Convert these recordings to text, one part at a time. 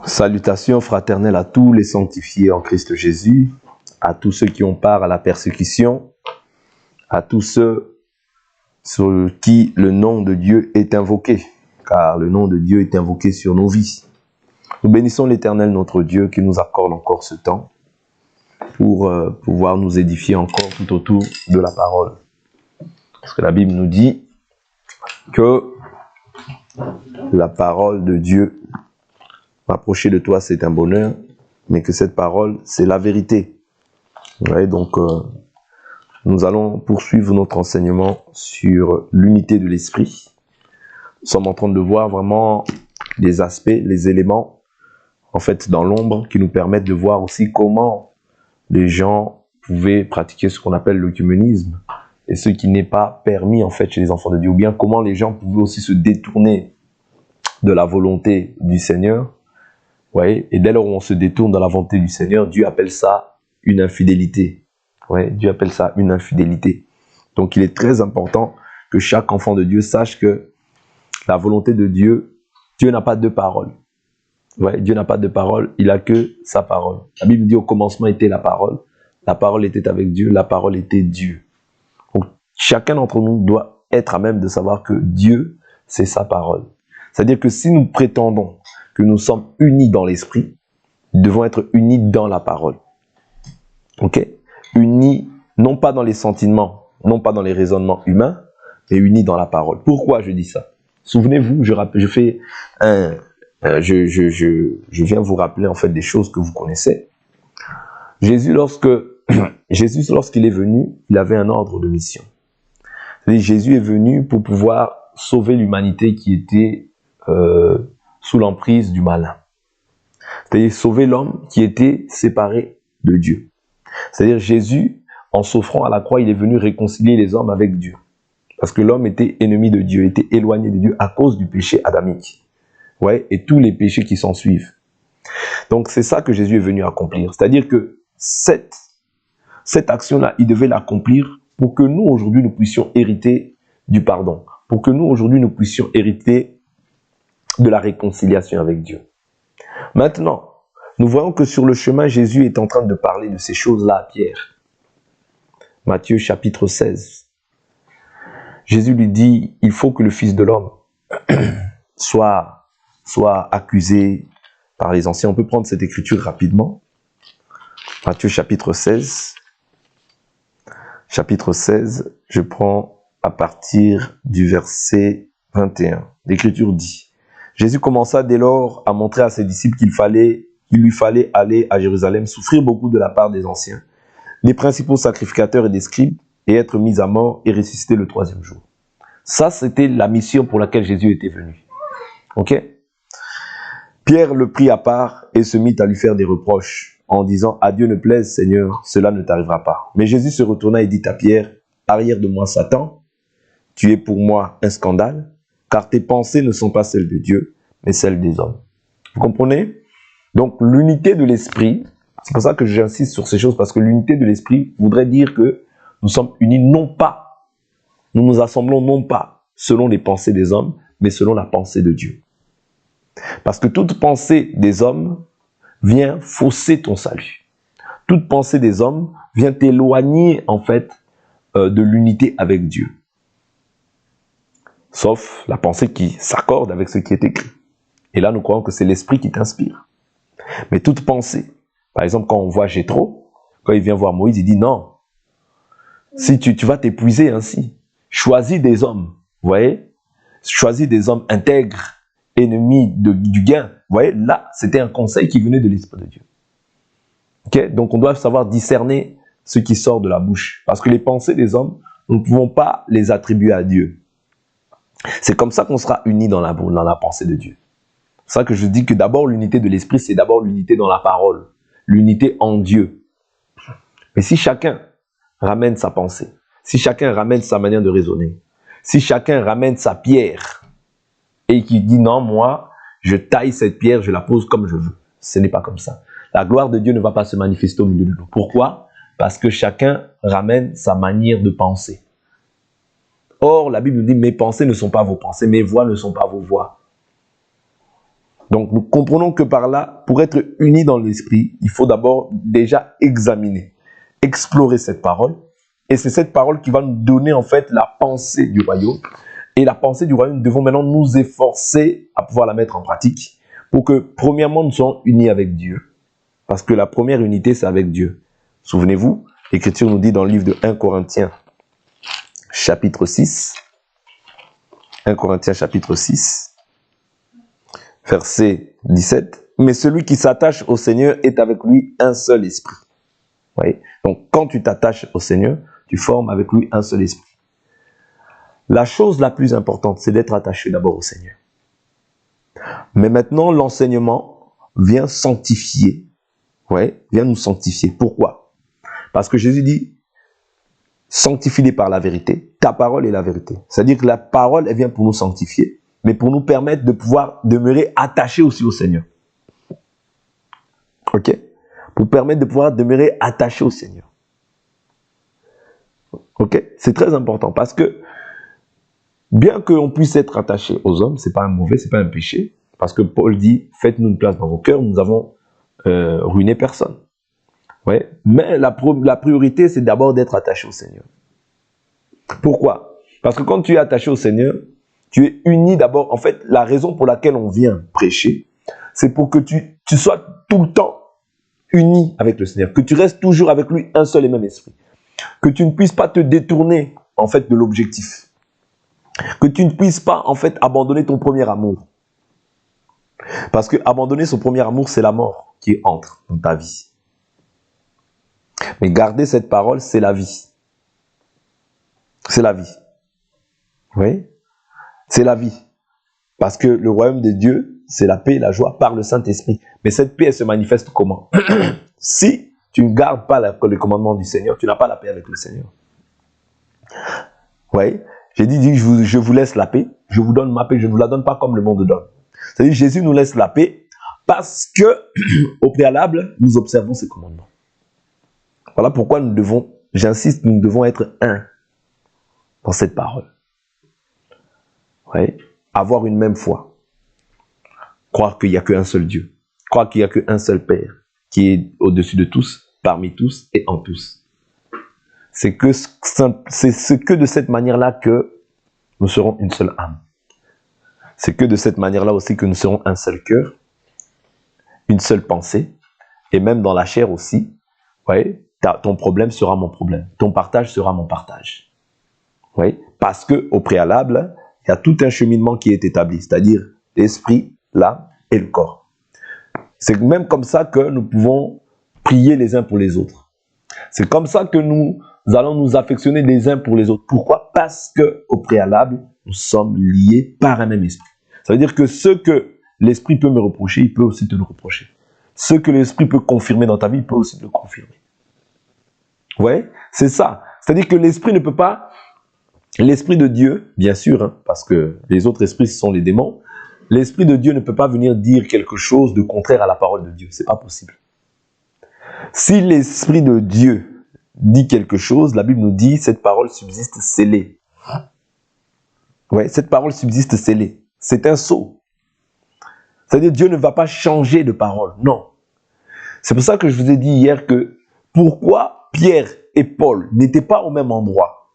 Salutations fraternelles à tous les sanctifiés en Christ Jésus, à tous ceux qui ont part à la persécution, à tous ceux sur qui le nom de Dieu est invoqué, car le nom de Dieu est invoqué sur nos vies. Nous bénissons l'Éternel notre Dieu qui nous accorde encore ce temps pour pouvoir nous édifier encore tout autour de la parole. Parce que la Bible nous dit que la parole de Dieu, m'approcher de toi, c'est un bonheur, mais que cette parole, c'est la vérité. Ouais, donc, nous allons poursuivre notre enseignement sur l'unité de l'esprit. Nous sommes en train de voir vraiment les aspects, les éléments, en fait, dans l'ombre, qui nous permettent de voir aussi comment les gens pouvaient pratiquer ce qu'on appelle l'œcuménisme, et ce qui n'est pas permis, en fait, chez les enfants de Dieu, ou bien comment les gens pouvaient aussi se détourner de la volonté du Seigneur. Ouais, et dès lors où on se détourne de la volonté du Seigneur, Dieu appelle ça une infidélité. Ouais, Dieu appelle ça une infidélité. Donc il est très important que chaque enfant de Dieu sache que la volonté de Dieu, Dieu n'a pas deux paroles. Ouais, Dieu n'a pas deux paroles, il n'a que sa parole. La Bible dit au commencement était la parole était avec Dieu, la parole était Dieu. Donc chacun d'entre nous doit être à même de savoir que Dieu, c'est sa parole. C'est-à-dire que si nous prétendons que nous sommes unis dans l'esprit, nous devons être unis dans la parole. Ok? Unis, non pas dans les sentiments, non pas dans les raisonnements humains, mais unis dans la parole. Pourquoi je dis ça? Souvenez-vous, je viens vous rappeler en fait des choses que vous connaissez. Jésus, lorsqu'il est venu, il avait un ordre de mission. C'est-à-dire, Jésus est venu pour pouvoir sauver l'humanité qui était sous l'emprise du malin. C'est-à-dire sauver l'homme qui était séparé de Dieu. C'est-à-dire Jésus, en s'offrant à la croix, il est venu réconcilier les hommes avec Dieu. Parce que l'homme était ennemi de Dieu, était éloigné de Dieu à cause du péché adamique. Ouais, et tous les péchés qui s'en suivent. Donc c'est ça que Jésus est venu accomplir. C'est-à-dire que cette action-là, il devait l'accomplir pour que nous, aujourd'hui, nous puissions hériter du pardon. Pour que nous, aujourd'hui, nous puissions hériter de la réconciliation avec Dieu. Maintenant, nous voyons que sur le chemin, Jésus est en train de parler de ces choses-là à Pierre. Matthieu chapitre 16. Jésus lui dit, il faut que le Fils de l'homme soit accusé par les anciens. On peut prendre cette écriture rapidement. Matthieu chapitre 16. Chapitre 16, je prends à partir du verset 21. L'écriture dit, Jésus commença dès lors à montrer à ses disciples qu'il lui fallait aller à Jérusalem, souffrir beaucoup de la part des anciens, des principaux sacrificateurs et des scribes, et être mis à mort et ressusciter le troisième jour. Ça, c'était la mission pour laquelle Jésus était venu. Ok? Pierre le prit à part et se mit à lui faire des reproches, en disant, à Dieu ne plaise, Seigneur, cela ne t'arrivera pas. Mais Jésus se retourna et dit à Pierre, arrière de moi, Satan, tu es pour moi un scandale, car tes pensées ne sont pas celles de Dieu, mais celles des hommes. Vous comprenez? Donc, l'unité de l'esprit, c'est pour ça que j'insiste sur ces choses, parce que l'unité de l'esprit voudrait dire que nous sommes unis non pas, nous nous assemblons non pas selon les pensées des hommes, mais selon la pensée de Dieu. Parce que toute pensée des hommes vient fausser ton salut. Toute pensée des hommes vient t'éloigner, en fait, de l'unité avec Dieu. Sauf la pensée qui s'accorde avec ce qui est écrit. Et là, nous croyons que c'est l'esprit qui t'inspire. Mais toute pensée, par exemple, quand on voit Jéthro, quand il vient voir Moïse, il dit non, si tu vas t'épuiser ainsi, choisis des hommes, vous voyez, choisis des hommes intègres, ennemis du gain. Vous voyez, là, c'était un conseil qui venait de l'Esprit de Dieu. Okay? Donc, on doit savoir discerner ce qui sort de la bouche. Parce que les pensées des hommes, nous ne pouvons pas les attribuer à Dieu. C'est comme ça qu'on sera unis dans la pensée de Dieu. C'est ça que je dis que d'abord, l'unité de l'esprit, c'est d'abord l'unité dans la parole. L'unité en Dieu. Mais si chacun ramène sa pensée, si chacun ramène sa manière de raisonner, si chacun ramène sa pierre, et qui dit non, moi, je taille cette pierre, je la pose comme je veux. Ce n'est pas comme ça. La gloire de Dieu ne va pas se manifester au milieu de nous. Pourquoi? Parce que chacun ramène sa manière de penser. Or, la Bible dit, mes pensées ne sont pas vos pensées, mes voix ne sont pas vos voix. Donc nous comprenons que par là, pour être unis dans l'esprit, il faut d'abord déjà examiner, explorer cette parole. Et c'est cette parole qui va nous donner en fait la pensée du royaume. Et la pensée du royaume, nous devons maintenant nous efforcer à pouvoir la mettre en pratique pour que premièrement nous soyons unis avec Dieu. Parce que la première unité, c'est avec Dieu. Souvenez-vous, l'Écriture nous dit dans le livre de 1 Corinthiens, chapitre 6, 1 Corinthiens chapitre 6, verset 17, « Mais celui qui s'attache au Seigneur est avec lui un seul esprit. » Oui. Donc, quand tu t'attaches au Seigneur, tu formes avec lui un seul esprit. La chose la plus importante, c'est d'être attaché d'abord au Seigneur. Mais maintenant, l'enseignement vient sanctifier. Oui, vient nous sanctifier. Pourquoi? Parce que Jésus dit, sanctifie-les par la vérité. Ta parole est la vérité. C'est-à-dire que la parole, elle vient pour nous sanctifier, mais pour nous permettre de pouvoir demeurer attachés aussi au Seigneur. Ok? Pour permettre de pouvoir demeurer attachés au Seigneur. Ok? C'est très important parce que bien qu'on puisse être attaché aux hommes, c'est pas un mauvais, c'est pas un péché. Parce que Paul dit, faites-nous une place dans vos cœurs, nous avons ruiné personne. Ouais. Mais la priorité, c'est d'abord d'être attaché au Seigneur. Pourquoi? Parce que quand tu es attaché au Seigneur, tu es uni d'abord. En fait, la raison pour laquelle on vient prêcher, c'est pour que tu sois tout le temps uni avec le Seigneur, que tu restes toujours avec lui un seul et même esprit, que tu ne puisses pas te détourner en fait de l'objectif, que tu ne puisses pas en fait abandonner ton premier amour, parce que abandonner son premier amour, c'est la mort qui entre dans ta vie. Mais garder cette parole, c'est la vie. C'est la vie. Oui, c'est la vie. Parce que le royaume de Dieu, c'est la paix et la joie par le Saint-Esprit. Mais cette paix, elle se manifeste comment? Si tu ne gardes pas le commandement du Seigneur, tu n'as pas la paix avec le Seigneur. Oui, j'ai dit je vous laisse la paix, je vous donne ma paix, je ne vous la donne pas comme le monde donne. C'est-à-dire Jésus nous laisse la paix parce que, au préalable, nous observons ses commandements. Voilà pourquoi nous devons, j'insiste, nous devons être un dans cette parole. Oui, avoir une même foi. Croire qu'il n'y a qu'un seul Dieu. Croire qu'il n'y a qu'un seul Père qui est au-dessus de tous, parmi tous et en tous. C'est ce que de cette manière-là que nous serons une seule âme. C'est que de cette manière-là aussi que nous serons un seul cœur, une seule pensée, et même dans la chair aussi. Ouais, ton problème sera mon problème, ton partage sera mon partage. Ouais, parce que au préalable, il y a tout un cheminement qui est établi, c'est-à-dire l'esprit, l'âme et le corps. C'est même comme ça que nous pouvons prier les uns pour les autres. C'est comme ça que nous allons nous affectionner les uns pour les autres. Pourquoi? Parce que au préalable, nous sommes liés par un même esprit. Ça veut dire que ce que l'esprit peut me reprocher, il peut aussi te le reprocher. Ce que l'esprit peut confirmer dans ta vie, il peut aussi te le confirmer. Ouais, c'est ça. C'est-à-dire que l'esprit ne peut pas... L'esprit de Dieu, bien sûr, hein, parce que les autres esprits, ce sont les démons. L'esprit de Dieu ne peut pas venir dire quelque chose de contraire à la parole de Dieu. C'est pas possible. Si l'esprit de Dieu dit quelque chose, la Bible nous dit cette parole subsiste scellée. Ouais, cette parole subsiste scellée. C'est un sceau. C'est-à-dire Dieu ne va pas changer de parole. Non. C'est pour ça que je vous ai dit hier que pourquoi Pierre et Paul n'étaient pas au même endroit.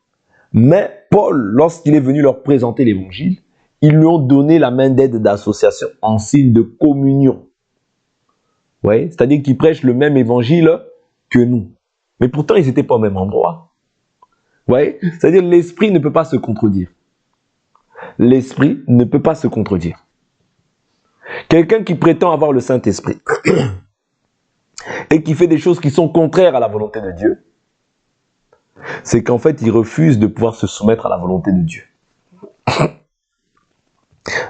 Mais Paul, lorsqu'il est venu leur présenter l'évangile, ils lui ont donné la main d'aide d'association en signe de communion. Ouais, c'est-à-dire qu'ils prêchent le même évangile que nous. Mais pourtant, ils n'étaient pas au même endroit. Ouais, c'est-à-dire l'esprit ne peut pas se contredire. L'esprit ne peut pas se contredire. Quelqu'un qui prétend avoir le Saint-Esprit et qui fait des choses qui sont contraires à la volonté de Dieu, c'est qu'en fait, il refuse de pouvoir se soumettre à la volonté de Dieu.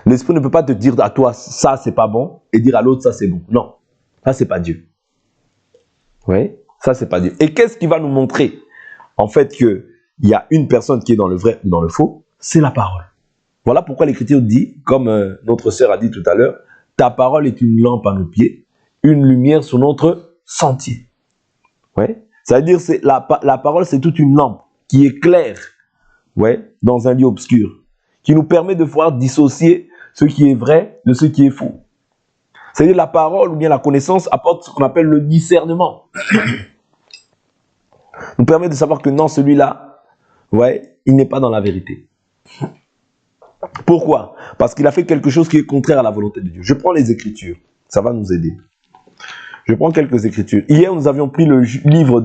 L'esprit ne peut pas te dire à toi, ça c'est pas bon, et dire à l'autre, ça c'est bon. Non, ça c'est pas Dieu. Oui, ça c'est pas Dieu. Et qu'est-ce qui va nous montrer, en fait, qu'il y a une personne qui est dans le vrai ou dans le faux? C'est la parole. Voilà pourquoi l'Écriture dit, comme notre sœur a dit tout à l'heure, ta parole est une lampe à nos pieds, une lumière sur notre sentier. Oui. C'est-à-dire que la parole, c'est toute une lampe qui éclaire, ouais, dans un lieu obscur, qui nous permet de pouvoir dissocier ce qui est vrai de ce qui est faux. C'est-à-dire la parole ou bien la connaissance apporte ce qu'on appelle le discernement. Nous permet de savoir que non, celui-là, ouais, il n'est pas dans la vérité. Pourquoi? Parce qu'il a fait quelque chose qui est contraire à la volonté de Dieu. Je prends les Écritures, ça va nous aider. Je prends quelques Écritures. Hier, nous avions pris le livre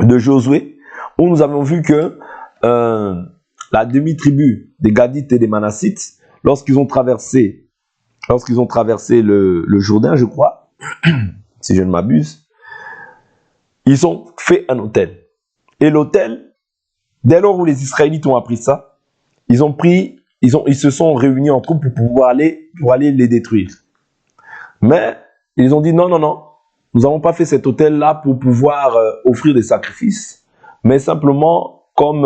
de Josué, où nous avons vu que la demi-tribu des Gadites et des Manassites, lorsqu'ils ont traversé le Jourdain, je crois, si je ne m'abuse, ils ont fait un autel. Et l'autel, dès lors où les Israélites ont appris ça, ils se sont réunis en troupe pour aller les détruire. Mais ils ont dit non, nous n'avons pas fait cet autel-là pour pouvoir offrir des sacrifices, mais simplement comme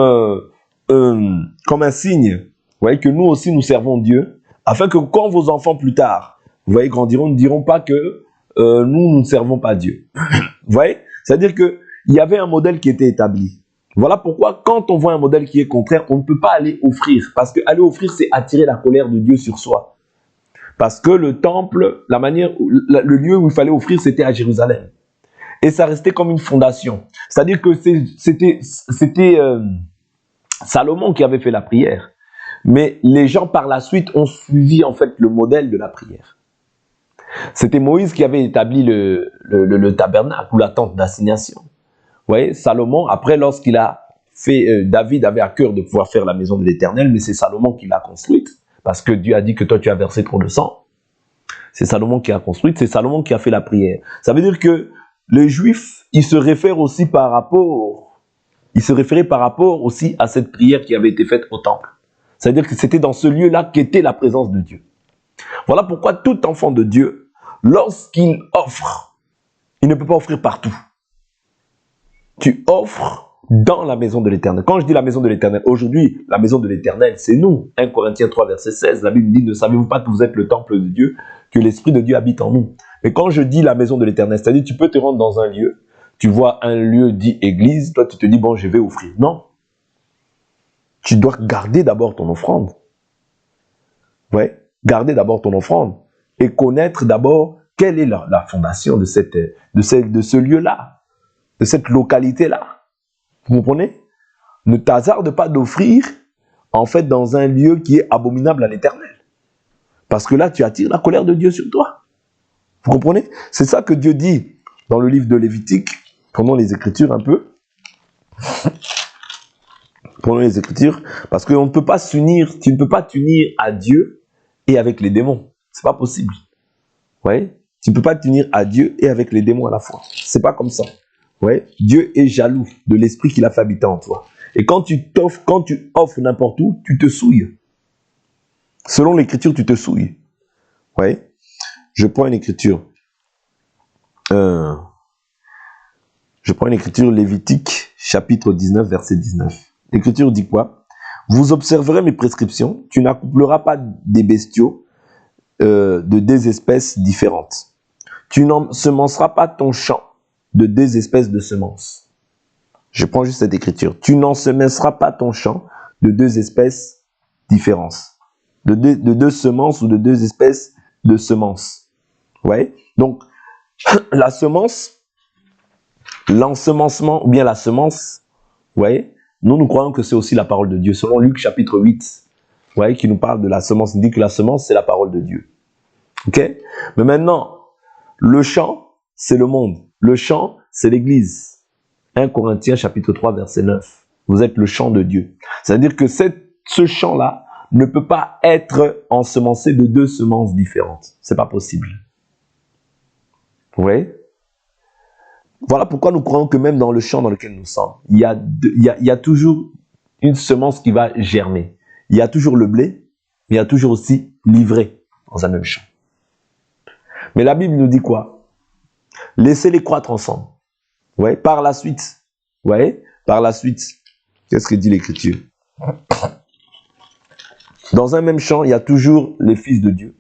un signe, vous voyez, que nous aussi nous servons Dieu, afin que quand vos enfants plus tard, vous voyez, grandiront, ne diront pas que nous ne servons pas Dieu. Vous voyez, c'est-à-dire qu'il y avait un modèle qui était établi. Voilà pourquoi, quand on voit un modèle qui est contraire, on ne peut pas aller offrir. Parce que aller offrir, c'est attirer la colère de Dieu sur soi. Parce que le temple, le lieu où il fallait offrir, c'était à Jérusalem. Et ça restait comme une fondation. C'est-à-dire que c'était Salomon qui avait fait la prière. Mais les gens, par la suite, ont suivi en fait le modèle de la prière. C'était Moïse qui avait établi le tabernacle ou la tente d'assignation. Vous voyez, Salomon, après, lorsqu'il a fait, David avait à cœur de pouvoir faire la maison de l'Éternel, mais c'est Salomon qui l'a construite, parce que Dieu a dit que toi, tu as versé trop de sang. C'est Salomon qui a construite, c'est Salomon qui a fait la prière. Ça veut dire que les Juifs, ils se référaient par rapport aussi à cette prière qui avait été faite au temple. C'est-à-dire que c'était dans ce lieu-là qu'était la présence de Dieu. Voilà pourquoi tout enfant de Dieu, lorsqu'il offre, il ne peut pas offrir partout. Tu offres dans la maison de l'Éternel. Quand je dis la maison de l'Éternel, aujourd'hui, la maison de l'Éternel, c'est nous. 1 Corinthiens 3, verset 16, la Bible dit, ne savez-vous pas que vous êtes le temple de Dieu, que l'Esprit de Dieu habite en nous. Mais quand je dis la maison de l'Éternel, c'est-à-dire tu peux te rendre dans un lieu, tu vois un lieu dit église, toi tu te dis, bon, je vais offrir. Non. Tu dois garder d'abord ton offrande. Ouais, garder d'abord ton offrande et connaître d'abord quelle est la fondation de ce lieu-là, de cette localité-là. Vous comprenez? Ne t'hasarde pas d'offrir, en fait, dans un lieu qui est abominable à l'Éternel. Parce que là, tu attires la colère de Dieu sur toi. Vous comprenez? C'est ça que Dieu dit dans le livre de Lévitique. Prenons les Écritures un peu. Prenons les Écritures. Parce qu'on ne peut pas s'unir, tu ne peux pas t'unir à Dieu et avec les démons. C'est pas possible. Vous voyez? Tu ne peux pas t'unir à Dieu et avec les démons à la fois. C'est pas comme ça. Ouais, Dieu est jaloux de l'esprit qu'il a fait habiter en toi. Et quand tu offres n'importe où, tu te souilles. Selon l'écriture, tu te souilles. Ouais. Je prends une écriture. Lévitique, chapitre 19, verset 19. L'écriture dit quoi? Vous observerez mes prescriptions. Tu n'accoupleras pas des bestiaux de deux espèces différentes. Tu n'ensemenceras pas ton champ de deux espèces de semences. Je prends juste cette écriture. Tu n'ensemenceras pas ton champ de deux espèces différentes. De deux semences ou de deux espèces de semences. Ouais. Donc, la semence, l'ensemencement ou bien la semence, ouais, nous croyons que c'est aussi la parole de Dieu. Selon Luc chapitre 8, ouais, qui nous parle de la semence, il dit que la semence, c'est la parole de Dieu. Ok? Mais maintenant, le champ, c'est le monde. Le champ, c'est l'Église. 1 Corinthiens chapitre 3, verset 9. Vous êtes le champ de Dieu. C'est-à-dire que ce champ-là ne peut pas être ensemencé de deux semences différentes. C'est pas possible. Vous voyez? Voilà pourquoi nous croyons que même dans le champ dans lequel nous sommes, il y a toujours une semence qui va germer. Il y a toujours le blé, mais il y a toujours aussi l'ivraie dans un même champ. Mais la Bible nous dit quoi? Laissez-les croître ensemble. Ouais, par la suite. Ouais, par la suite. Qu'est-ce que dit l'Écriture? Dans un même champ, il y a toujours les fils de Dieu,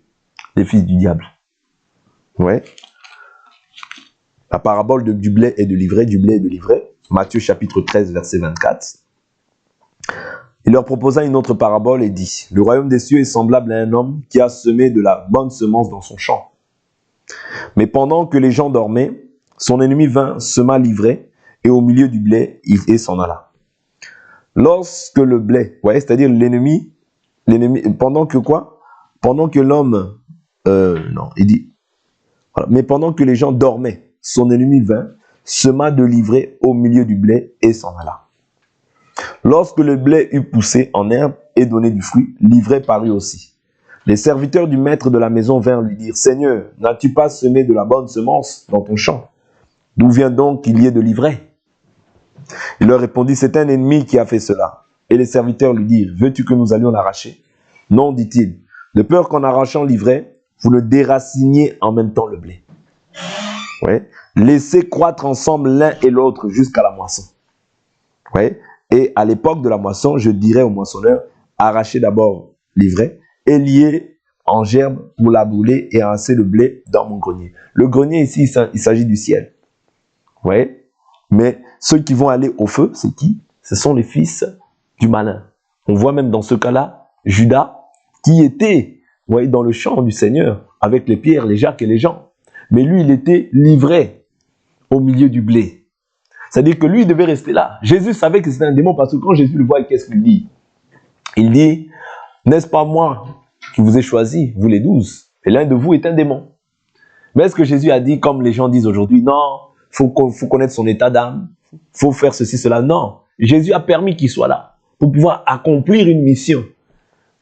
les fils du diable. Ouais. La parabole du blé et de l'ivraie, du blé et de l'ivraie. Matthieu chapitre 13, verset 24. Il leur proposa une autre parabole et dit, « Le royaume des cieux est semblable à un homme qui a semé de la bonne semence dans son champ. Mais pendant que les gens dormaient, son ennemi vint, sema l'ivraie, et au milieu du blé, et s'en alla. Lorsque le blé, ouais, c'est-à-dire l'ennemi, pendant que quoi? Pendant que l'homme, non, il dit, voilà, mais pendant que les gens dormaient, son ennemi vint, sema de l'ivraie au milieu du blé, et s'en alla. Lorsque le blé eut poussé en herbe et donné du fruit, l'ivraie parut aussi. Les serviteurs du maître de la maison vinrent lui dire, « Seigneur, n'as-tu pas semé de la bonne semence dans ton champ? D'où vient donc qu'il y ait de l'ivraie? » Il leur répondit, « C'est un ennemi qui a fait cela. » Et les serviteurs lui dirent, « Veux-tu que nous allions l'arracher? » Non, dit-il, de peur qu'en arrachant l'ivraie, vous ne déraciniez en même temps le blé. Ouais. Laissez croître ensemble l'un et l'autre jusqu'à la moisson. Ouais. Et à l'époque de la moisson, je dirais au moissonneur, arrachez d'abord l'ivraie et liez en gerbe pour la brûler et amasser le blé dans mon grenier. Le grenier ici, il s'agit du ciel. Ouais. Mais ceux qui vont aller au feu, c'est qui? Ce sont les fils du malin. On voit même dans ce cas-là, Judas, qui était dans le champ du Seigneur, avec les Pierre, les Jacques et les Jean. Mais lui, il était livré au milieu du blé. C'est-à-dire que lui, il devait rester là. Jésus savait que c'était un démon parce que quand Jésus le voit, qu'est-ce qu'il dit? Il dit, n'est-ce pas moi qui vous ai choisi, vous les 12, et l'un de vous est un démon. Mais est-ce que Jésus a dit, comme les gens disent aujourd'hui, non, faut connaître son état d'âme, faut faire ceci, cela? Non. Jésus a permis qu'il soit là pour pouvoir accomplir une mission.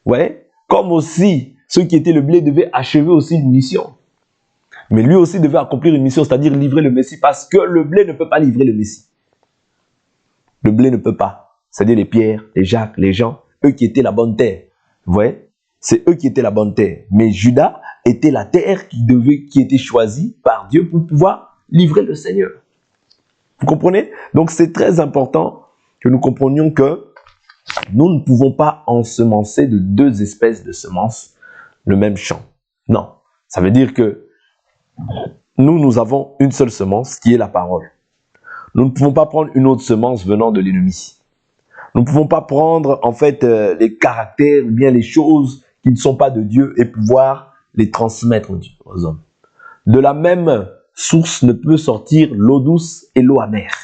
Ouais. Comme aussi, ceux qui étaient le blé devaient achever aussi une mission. Mais lui aussi devait accomplir une mission, c'est-à-dire livrer le Messie, parce que le blé ne peut pas livrer le Messie. Le blé ne peut pas. C'est-à-dire les Pierre, les Jacques, les Jean, eux qui étaient la bonne terre. Vous voyez? C'est eux qui étaient la bonne terre. Mais Judas était la terre qui était choisie par Dieu pour pouvoir livrer le Seigneur. Vous comprenez? Donc c'est très important que nous comprenions que nous ne pouvons pas ensemencer de deux espèces de semences le même champ. Non. Ça veut dire que nous avons une seule semence qui est la parole. Nous ne pouvons pas prendre une autre semence venant de l'ennemi. Nous ne pouvons pas prendre en fait les caractères ou bien les choses qui ne sont pas de Dieu et pouvoir les transmettre aux hommes. De la même source ne peut sortir l'eau douce et l'eau amère.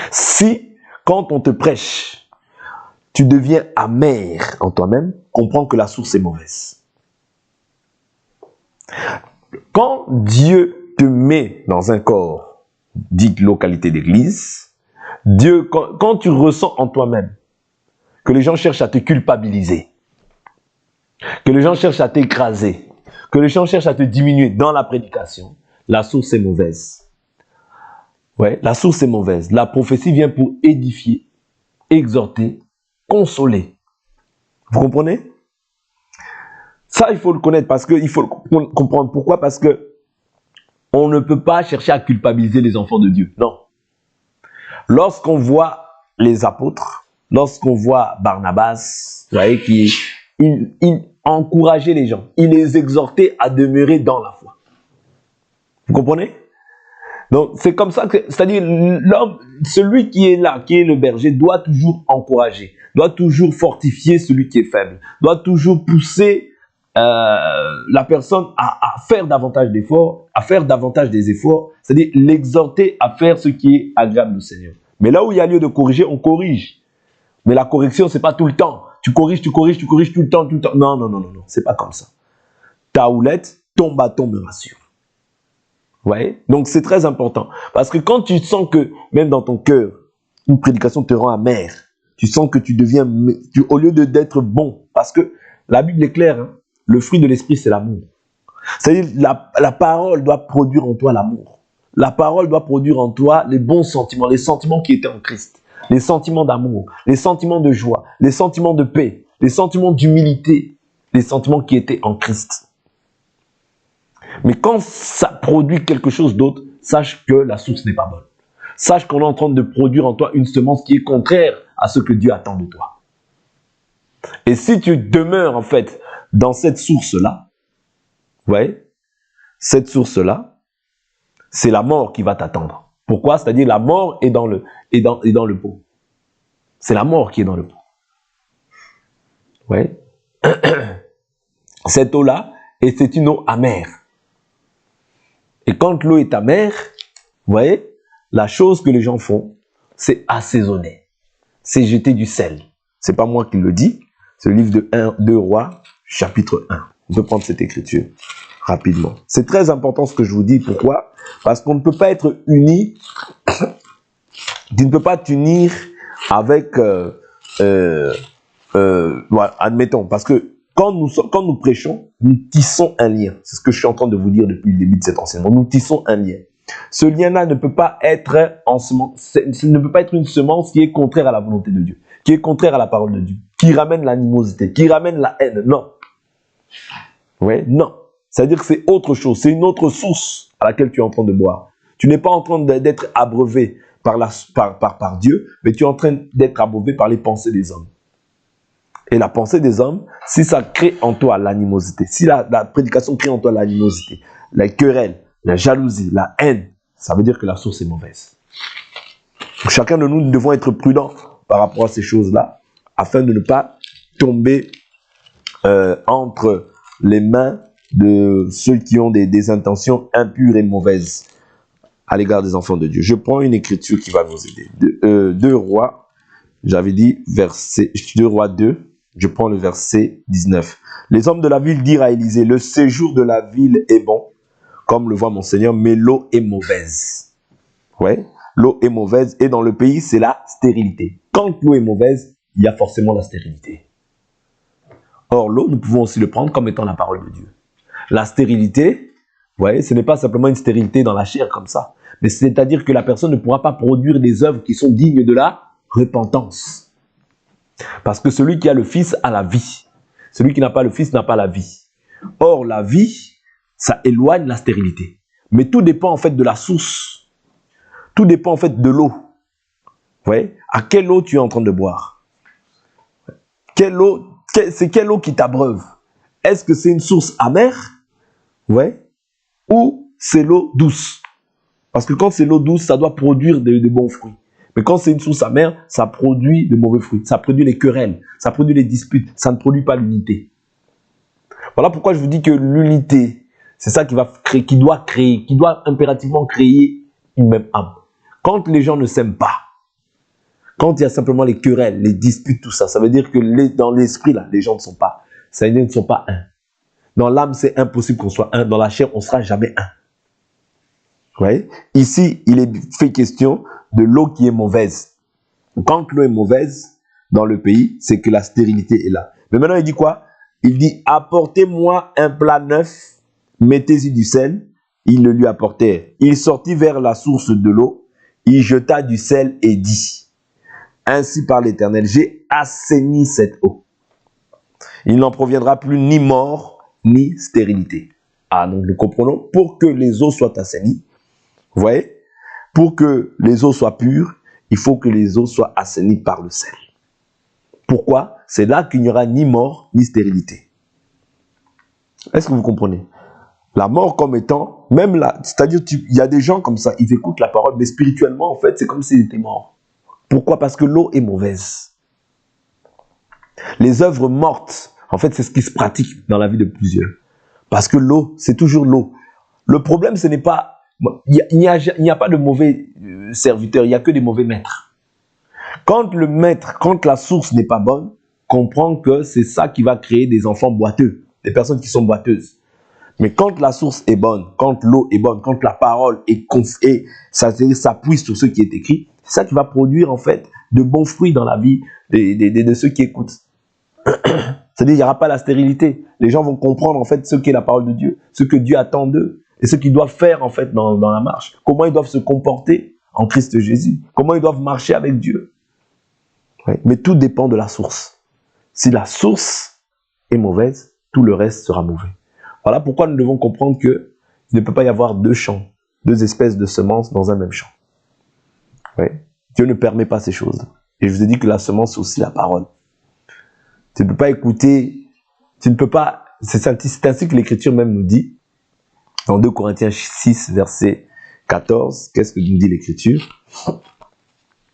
Si, quand on te prêche, tu deviens amer en toi-même, comprends que la source est mauvaise. Quand Dieu te met dans un corps, dite localité d'église, Dieu, quand tu ressens en toi-même que les gens cherchent à te culpabiliser, que les gens cherchent à t'écraser, que les gens cherchent à te diminuer dans la prédication, la source est mauvaise. Ouais, la source est mauvaise. La prophétie vient pour édifier, exhorter, consoler. Vous comprenez? Ça, il faut le connaître parce qu'il faut comprendre. Pourquoi? Parce que on ne peut pas chercher à culpabiliser les enfants de Dieu. Non. Lorsqu'on voit les apôtres, lorsqu'on voit Barnabas, vous voyez, il encourageait les gens, il les exhortait à demeurer dans la foi. Vous comprenez? Donc, c'est comme ça que, c'est-à-dire, l'homme, celui qui est là, qui est le berger, doit toujours encourager, doit toujours fortifier celui qui est faible, doit toujours pousser la personne à faire davantage d'efforts, à faire davantage des efforts, c'est-à-dire l'exhorter à faire ce qui est agréable au Seigneur. Mais là où il y a lieu de corriger, on corrige. Mais la correction, c'est pas tout le temps. Tu corriges tout le temps, tout le temps. Non, non, non, non, non, c'est pas comme ça. Ta houlette, ton bâton me rassure. Vous voyez? Donc c'est très important. Parce que quand tu sens que, même dans ton cœur, une prédication te rend amer, tu sens que tu deviens, au lieu d'être bon, parce que la Bible est claire, hein, le fruit de l'esprit, c'est l'amour. C'est-à-dire, la parole doit produire en toi l'amour. La parole doit produire en toi les bons sentiments, les sentiments qui étaient en Christ. Les sentiments d'amour, les sentiments de joie, les sentiments de paix, les sentiments d'humilité, les sentiments qui étaient en Christ. Mais quand ça produit quelque chose d'autre, sache que la source n'est pas bonne. Sache qu'on est en train de produire en toi une semence qui est contraire à ce que Dieu attend de toi. Et si tu demeures en fait dans cette source-là, vous voyez, cette source-là, c'est la mort qui va t'attendre. Pourquoi? C'est-à-dire la mort est dans le pot. C'est la mort qui est dans le pot. Ouais. Cette eau-là, et c'est une eau amère. Et quand l'eau est amère, vous voyez, la chose que les gens font, c'est assaisonner. C'est jeter du sel. C'est pas moi qui le dis, c'est le livre de 2 Rois, chapitre 1. On peut prendre cette écriture rapidement. C'est très important ce que je vous dis. Pourquoi? Parce qu'on ne peut pas être uni, tu ne peux pas t'unir avec, voilà, admettons, parce que quand nous prêchons, nous tissons un lien. C'est ce que je suis en train de vous dire depuis le début de cet enseignement. Nous tissons un lien. Ce lien-là ne peut pas être ne peut pas être une semence qui est contraire à la volonté de Dieu, qui est contraire à la parole de Dieu, qui ramène l'animosité, qui ramène la haine. Non. Ouais, non. C'est-à-dire que c'est autre chose, c'est une autre source à laquelle tu es en train de boire. Tu n'es pas en train d'être abreuvé par Dieu, mais tu es en train d'être abreuvé par les pensées des hommes. Et la pensée des hommes, si ça crée en toi l'animosité, si la prédication crée en toi l'animosité, la querelle, la jalousie, la haine, ça veut dire que la source est mauvaise. Donc, chacun de nous devons être prudents par rapport à ces choses-là, afin de ne pas tomber entre les mains de ceux qui ont des intentions impures et mauvaises à l'égard des enfants de Dieu. Je prends une écriture qui va nous aider. 2 Rois, j'avais dit 2 Rois 2, je prends le verset 19. Les hommes de la ville dirent à Élisée, le séjour de la ville est bon, comme le voit mon Seigneur, mais l'eau est mauvaise. Ouais, l'eau est mauvaise et dans le pays, c'est la stérilité. Quand l'eau est mauvaise, il y a forcément la stérilité. Or, l'eau, nous pouvons aussi le prendre comme étant la parole de Dieu. La stérilité, vous voyez, ce n'est pas simplement une stérilité dans la chair comme ça, mais c'est-à-dire que la personne ne pourra pas produire des œuvres qui sont dignes de la repentance. Parce que celui qui a le Fils a la vie. Celui qui n'a pas le Fils n'a pas la vie. Or, la vie, ça éloigne la stérilité. Mais tout dépend en fait de la source. Tout dépend en fait de l'eau. Vous voyez, à quelle eau tu es en train de boire? C'est quelle eau qui t'abreuve? Est-ce que c'est une source amère? Ouais. Ou c'est l'eau douce? Parce que quand c'est l'eau douce, ça doit produire de bons fruits. Mais quand c'est une source amère, ça produit de mauvais fruits. Ça produit les querelles, ça produit les disputes, ça ne produit pas l'unité. Voilà pourquoi je vous dis que l'unité, c'est ça qui doit impérativement créer une même âme. Quand les gens ne s'aiment pas, quand il y a simplement les querelles, les disputes, tout ça, ça veut dire que dans l'esprit, là, les gens ne sont pas un. Dans l'âme, c'est impossible qu'on soit un. Dans la chair, on ne sera jamais un. Vous voyez? Ici, il est fait question de l'eau qui est mauvaise. Quand l'eau est mauvaise dans le pays, c'est que la stérilité est là. Mais maintenant, il dit quoi? Il dit, apportez-moi un plat neuf, mettez-y du sel. Ils le lui apportèrent. Il sortit vers la source de l'eau, il jeta du sel et dit, ainsi par l'Éternel, j'ai assaini cette eau. Il n'en proviendra plus ni mort, ni stérilité. Ah, donc nous comprenons, pour que les eaux soient assainies, vous voyez, pour que les eaux soient pures, il faut que les eaux soient assainies par le sel. Pourquoi? C'est là qu'il n'y aura ni mort, ni stérilité. Est-ce que vous comprenez? La mort comme étant, même là, c'est-à-dire il y a des gens comme ça, ils écoutent la parole, mais spirituellement, en fait, c'est comme s'ils étaient morts. Pourquoi? Parce que l'eau est mauvaise. Les œuvres mortes, en fait, c'est ce qui se pratique dans la vie de plusieurs. Parce que l'eau, c'est toujours l'eau. Le problème, ce n'est pas... Il n'y a pas de mauvais serviteurs, il n'y a que des mauvais maîtres. Quand le maître, quand la source n'est pas bonne, comprend que c'est ça qui va créer des enfants boiteux, des personnes qui sont boiteuses. Mais quand la source est bonne, quand l'eau est bonne, quand la parole est confiée, ça s'appuie sur ce qui est écrit, c'est ça qui va produire en fait de bons fruits dans la vie de ceux qui écoutent. C'est-à-dire qu'il n'y aura pas la stérilité. Les gens vont comprendre en fait ce qu'est la parole de Dieu, ce que Dieu attend d'eux et ce qu'ils doivent faire en fait dans la marche. Comment ils doivent se comporter en Christ Jésus. Comment ils doivent marcher avec Dieu. Oui. Mais tout dépend de la source. Si la source est mauvaise, tout le reste sera mauvais. Voilà pourquoi nous devons comprendre qu'il ne peut pas y avoir deux champs, deux espèces de semences dans un même champ. Oui. Dieu ne permet pas ces choses. Et je vous ai dit que la semence, c'est aussi la parole. Tu ne peux pas écouter, tu ne peux pas, c'est ainsi que l'Écriture même nous dit, dans 2 Corinthiens 6, verset 14, qu'est-ce que nous dit l'Écriture?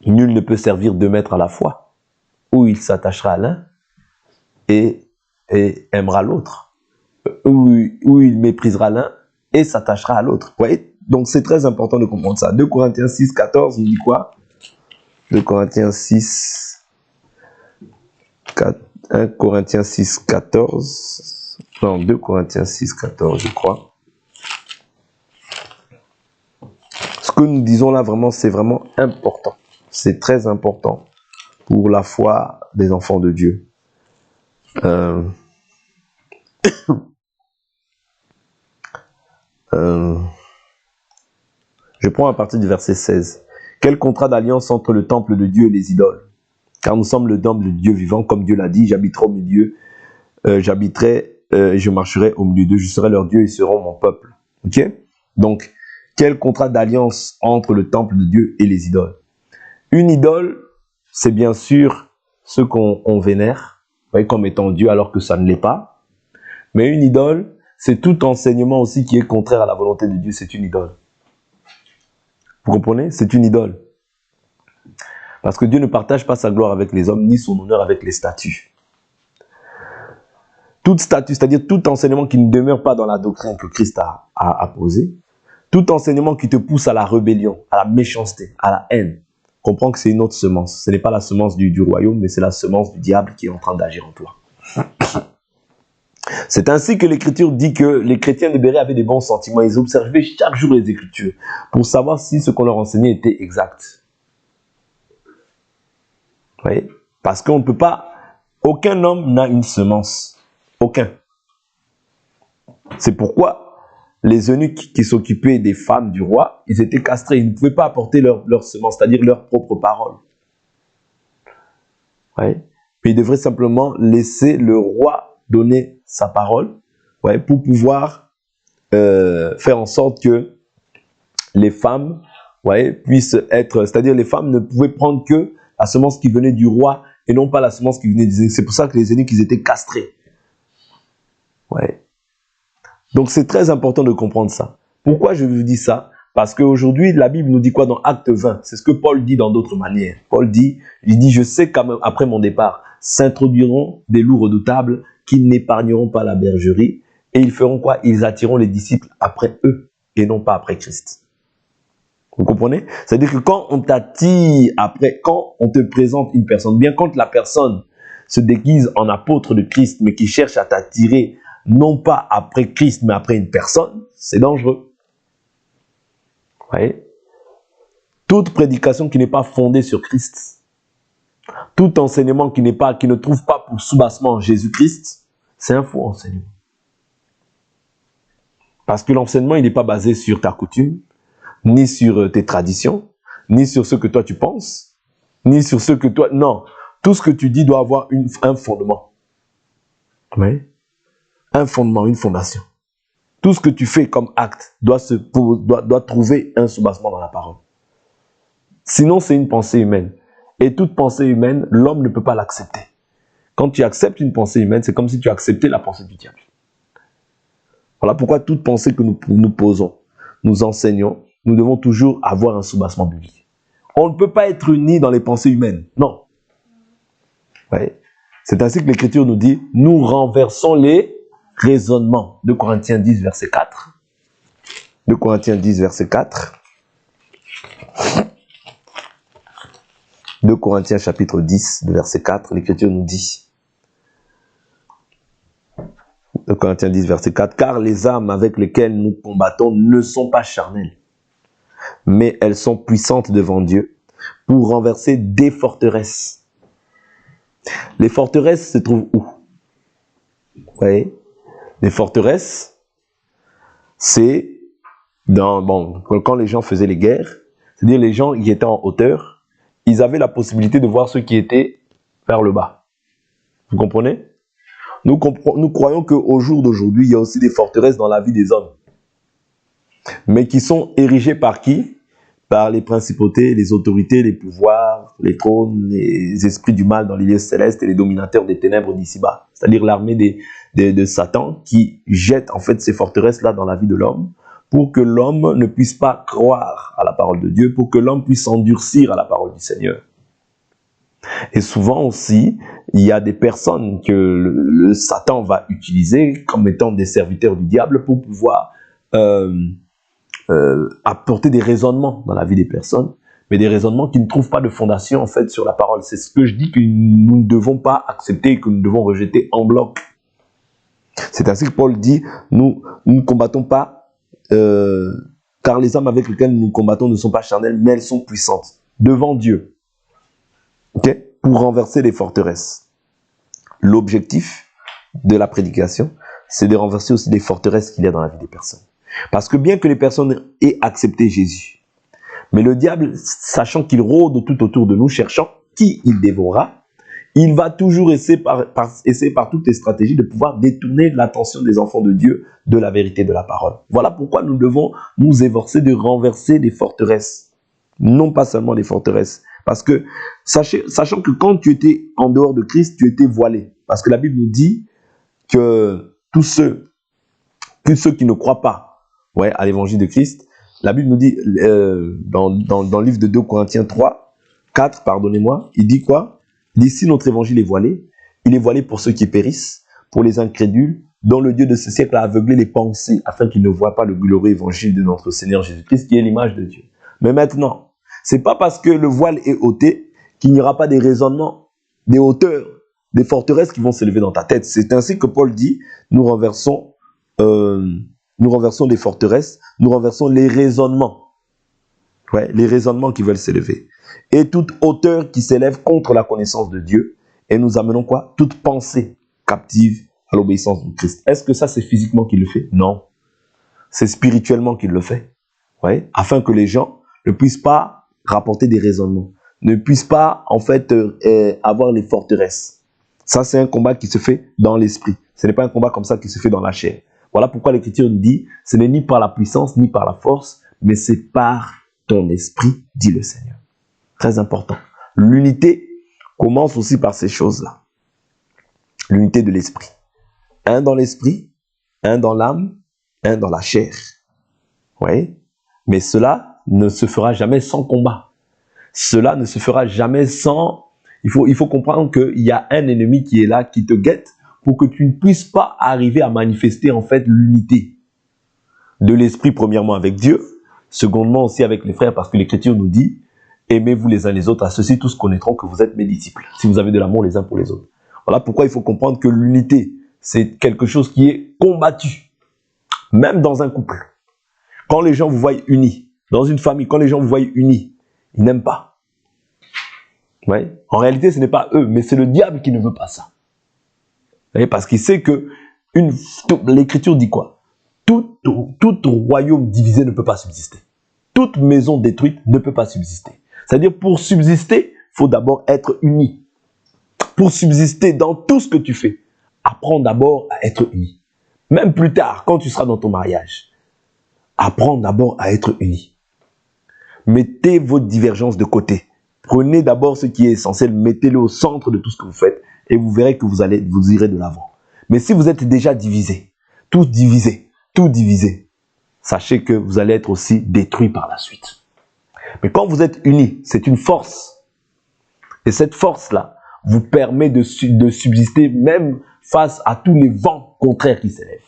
Nul ne peut servir 2 maîtres à la fois, ou il s'attachera à l'un, et aimera l'autre, ou il méprisera l'un et s'attachera à l'autre. Vous voyez? Donc c'est très important de comprendre ça. 2 Corinthiens 6, 14, il dit quoi? 2 Corinthiens 6, 4, 1 Corinthiens 6, 14, non, 2 Corinthiens 6, 14, je crois. Ce que nous disons là, vraiment, c'est vraiment important. C'est très important pour la foi des enfants de Dieu. Je prends à partir du verset 16. Quel contrat d'alliance entre le temple de Dieu et les idoles? Car nous sommes le temple de Dieu vivant, comme Dieu l'a dit, j'habiterai au milieu, je marcherai au milieu d'eux, je serai leur Dieu, ils seront mon peuple. Ok? Donc, quel contrat d'alliance entre le temple de Dieu et les idoles? Une idole, c'est bien sûr ce qu'on vénère, comme étant Dieu alors que ça ne l'est pas. Mais une idole, c'est tout enseignement aussi qui est contraire à la volonté de Dieu, c'est une idole. Vous comprenez? C'est une idole. Parce que Dieu ne partage pas sa gloire avec les hommes, ni son honneur avec les statues. Toute statue, c'est-à-dire tout enseignement qui ne demeure pas dans la doctrine que Christ a posée, tout enseignement qui te pousse à la rébellion, à la méchanceté, à la haine, comprends que c'est une autre semence. Ce n'est pas la semence du royaume, mais c'est la semence du diable qui est en train d'agir en toi. C'est ainsi que l'Écriture dit que les chrétiens de Béret avaient des bons sentiments. Ils observaient chaque jour les Écritures pour savoir si ce qu'on leur enseignait était exact. Vous voyez? Parce qu'on ne peut pas... Aucun homme n'a une semence. Aucun. C'est pourquoi les eunuques qui s'occupaient des femmes du roi, ils étaient castrés. Ils ne pouvaient pas apporter leur semence, c'est-à-dire leur propre parole. Vous voyez? Puis ils devraient simplement laisser le roi donner sa parole, ouais, pour pouvoir faire en sorte que les femmes, ouais, puissent être... C'est-à-dire les femmes ne pouvaient prendre que la semence qui venait du roi et non pas la semence qui venait des eunuques. C'est pour ça que les eunuques, ils étaient castrés. Ouais. Donc c'est très important de comprendre ça. Pourquoi je vous dis ça? Parce qu'aujourd'hui, la Bible nous dit quoi dans Acte 20? C'est ce que Paul dit dans d'autres manières. Paul dit, il dit, je sais qu'après mon départ, s'introduiront des loups redoutables qui n'épargneront pas la bergerie. Et ils feront quoi? Ils attireront les disciples après eux et non pas après Christ. Vous comprenez? C'est-à-dire que quand on t'attire après, quand on te présente une personne, bien quand la personne se déguise en apôtre de Christ, mais qui cherche à t'attirer, non pas après Christ, mais après une personne, c'est dangereux. Vous voyez? Toute prédication qui n'est pas fondée sur Christ, tout enseignement qui ne trouve pas pour soubassement Jésus-Christ, c'est un faux enseignement. Parce que l'enseignement, il n'est pas basé sur ta coutume, ni sur tes traditions, ni sur ce que toi tu penses, ni sur ce que toi... Non, tout ce que tu dis doit avoir un fondement. Oui. Un fondement, une fondation. Tout ce que tu fais comme acte doit trouver un soubassement dans la parole. Sinon, c'est une pensée humaine. Et toute pensée humaine, l'homme ne peut pas l'accepter. Quand tu acceptes une pensée humaine, c'est comme si tu acceptais la pensée du diable. Voilà pourquoi toute pensée que nous posons, nous enseignons, nous devons toujours avoir un soubassement biblique. On ne peut pas être unis dans les pensées humaines. Non. Ouais. C'est ainsi que l'Écriture nous dit, nous renversons les raisonnements. 2 Corinthiens 10, verset 4. 2 Corinthiens 10, verset 4. 2 Corinthiens chapitre 10, verset 4, l'Écriture nous dit, 2 Corinthiens 10, verset 4, car les armes avec lesquelles nous combattons ne sont pas charnelles, mais elles sont puissantes devant Dieu pour renverser des forteresses. Les forteresses se trouvent où? Vous voyez? Les forteresses, c'est quand les gens faisaient les guerres, c'est-à-dire les gens qui étaient en hauteur, ils avaient la possibilité de voir ceux qui étaient vers le bas. Vous comprenez? Nous croyons qu'au jour d'aujourd'hui, il y a aussi des forteresses dans la vie des hommes. Mais qui sont érigées par qui? Par les principautés, les autorités, les pouvoirs, les trônes, les esprits du mal dans les lieux célestes et les dominateurs des ténèbres d'ici-bas. C'est-à-dire l'armée de Satan qui jette en fait ces forteresses-là dans la vie de l'homme pour que l'homme ne puisse pas croire à la parole de Dieu, pour que l'homme puisse s'endurcir à la parole du Seigneur. Et souvent aussi, il y a des personnes que le Satan va utiliser comme étant des serviteurs du diable pour pouvoir apporter des raisonnements dans la vie des personnes, mais des raisonnements qui ne trouvent pas de fondation en fait sur la parole. C'est ce que je dis que nous ne devons pas accepter, que nous devons rejeter en bloc. C'est ainsi que Paul dit, nous ne combattons pas, car les armes avec lesquelles nous combattons ne sont pas charnelles, mais elles sont puissantes devant Dieu, okay, pour renverser les forteresses. L'objectif de la prédication, c'est de renverser aussi les forteresses qu'il y a dans la vie des personnes. Parce que bien que les personnes aient accepté Jésus, mais le diable, sachant qu'il rôde tout autour de nous, cherchant qui il dévorera, il va toujours essayer par toutes les stratégies de pouvoir détourner l'attention des enfants de Dieu de la vérité de la parole. Voilà pourquoi nous devons nous efforcer de renverser les forteresses. Non pas seulement les forteresses. Parce que, sachant que quand tu étais en dehors de Christ, tu étais voilé. Parce que la Bible nous dit que tous ceux qui ne croient pas à l'évangile de Christ, la Bible nous dit, dans le livre de 2 Corinthiens 4, pardonnez-moi, il dit quoi? Il dit, si notre évangile est voilé, il est voilé pour ceux qui périssent, pour les incrédules, dont le Dieu de ce siècle a aveuglé les pensées, afin qu'ils ne voient pas le glorieux évangile de notre Seigneur Jésus-Christ, qui est l'image de Dieu. Mais maintenant, c'est pas parce que le voile est ôté qu'il n'y aura pas des raisonnements, des hauteurs, des forteresses qui vont s'élever dans ta tête. C'est ainsi que Paul dit, nous renversons les forteresses, nous renversons les raisonnements. Les raisonnements qui veulent s'élever. Et toute hauteur qui s'élève contre la connaissance de Dieu. Et nous amenons quoi? Toute pensée captive à l'obéissance de Christ. Est-ce que ça c'est physiquement qu'il le fait? Non. C'est spirituellement qu'il le fait. Afin que les gens ne puissent pas rapporter des raisonnements. Ne puissent pas en fait avoir les forteresses. Ça c'est un combat qui se fait dans l'esprit. Ce n'est pas un combat comme ça qui se fait dans la chair. Voilà pourquoi l'Écriture nous dit, ce n'est ni par la puissance, ni par la force, mais c'est par ton esprit, dit le Seigneur. Très important. L'unité commence aussi par ces choses-là. L'unité de l'esprit. Un dans l'esprit, un dans l'âme, un dans la chair. Mais cela ne se fera jamais sans combat. Cela ne se fera jamais sans... Il faut comprendre qu'il y a un ennemi qui est là, qui te guette, pour que tu ne puisses pas arriver à manifester en fait l'unité de l'esprit, premièrement avec Dieu, secondement aussi avec les frères, parce que l'Écriture nous dit, aimez-vous les uns les autres, à ceux-ci tous connaîtront que vous êtes mes disciples, si vous avez de l'amour les uns pour les autres. Voilà pourquoi il faut comprendre que l'unité, c'est quelque chose qui est combattu, même dans un couple. Quand les gens vous voient unis, dans une famille, quand les gens vous voient unis, ils n'aiment pas. En réalité, ce n'est pas eux, mais c'est le diable qui ne veut pas ça. Parce qu'il sait que l'Écriture dit quoi? Tout royaume divisé ne peut pas subsister. Toute maison détruite ne peut pas subsister. C'est-à-dire, pour subsister, il faut d'abord être uni. Pour subsister dans tout ce que tu fais, apprends d'abord à être uni. Même plus tard, quand tu seras dans ton mariage, apprends d'abord à être uni. Mettez vos divergences de côté. Prenez d'abord ce qui est essentiel, mettez-le au centre de tout ce que vous faites et vous verrez que vous irez de l'avant. Mais si vous êtes déjà divisé, tout divisé, sachez que vous allez être aussi détruit par la suite. Mais quand vous êtes unis, c'est une force. Et cette force-là vous permet de subsister même face à tous les vents contraires qui s'élèvent.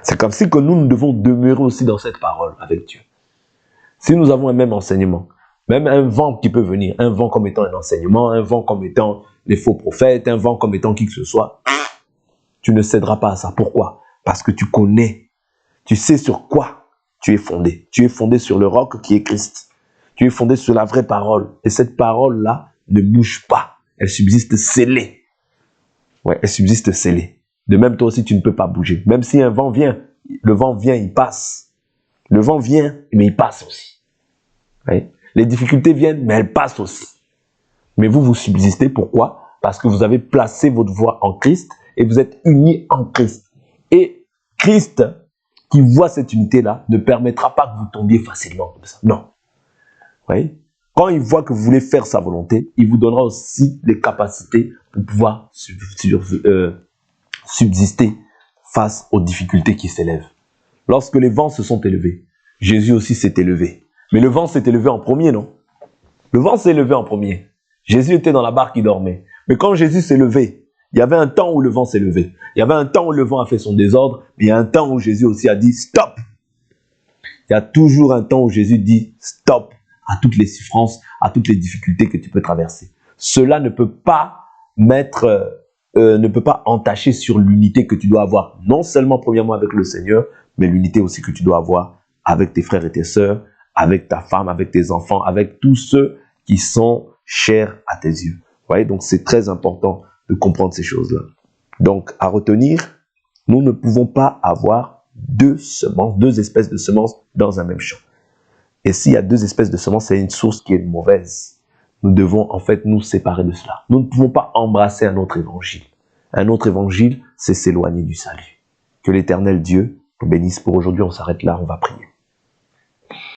C'est comme si que nous devons demeurer aussi dans cette parole avec Dieu. Si nous avons un même enseignement, même un vent qui peut venir, un vent comme étant un enseignement, un vent comme étant les faux prophètes, un vent comme étant qui que ce soit, tu ne céderas pas à ça. Pourquoi? Parce que tu connais, tu sais sur quoi tu es fondé. Tu es fondé sur le roc qui est Christ. Tu es fondé sur la vraie parole. Et cette parole-là ne bouge pas. Elle subsiste scellée. Elle subsiste scellée. De même, toi aussi, tu ne peux pas bouger. Même si un vent vient, le vent vient, il passe. Le vent vient, mais il passe aussi. Les difficultés viennent, mais elles passent aussi. Mais vous subsistez. Pourquoi? Parce que vous avez placé votre voix en Christ et vous êtes unis en Christ. Et Christ, qui voit cette unité-là, ne permettra pas que vous tombiez facilement comme ça. Non. Quand il voit que vous voulez faire sa volonté, il vous donnera aussi les capacités pour pouvoir subsister face aux difficultés qui s'élèvent. Lorsque les vents se sont élevés, Jésus aussi s'est élevé. Mais le vent s'est élevé en premier, non? Le vent s'est élevé en premier. Jésus était dans la barque, il dormait. Mais quand Jésus s'est levé, il y avait un temps où le vent s'est levé. Il y avait un temps où le vent a fait son désordre, mais il y a un temps où Jésus aussi a dit stop. Il y a toujours un temps où Jésus dit stop à toutes les souffrances, à toutes les difficultés que tu peux traverser. Cela ne peut pas ne peut pas entacher sur l'unité que tu dois avoir, non seulement premièrement avec le Seigneur, mais l'unité aussi que tu dois avoir avec tes frères et tes sœurs, avec ta femme, avec tes enfants, avec tous ceux qui sont chers à tes yeux. Vous voyez, donc c'est très important de comprendre ces choses-là. Donc, à retenir, nous ne pouvons pas avoir deux espèces de semences dans un même champ. Et s'il y a deux espèces de semences, c'est une source qui est mauvaise. Nous devons en fait nous séparer de cela. Nous ne pouvons pas embrasser un autre évangile. Un autre évangile, c'est s'éloigner du salut. Que l'Éternel Dieu nous bénisse pour aujourd'hui. On s'arrête là, on va prier.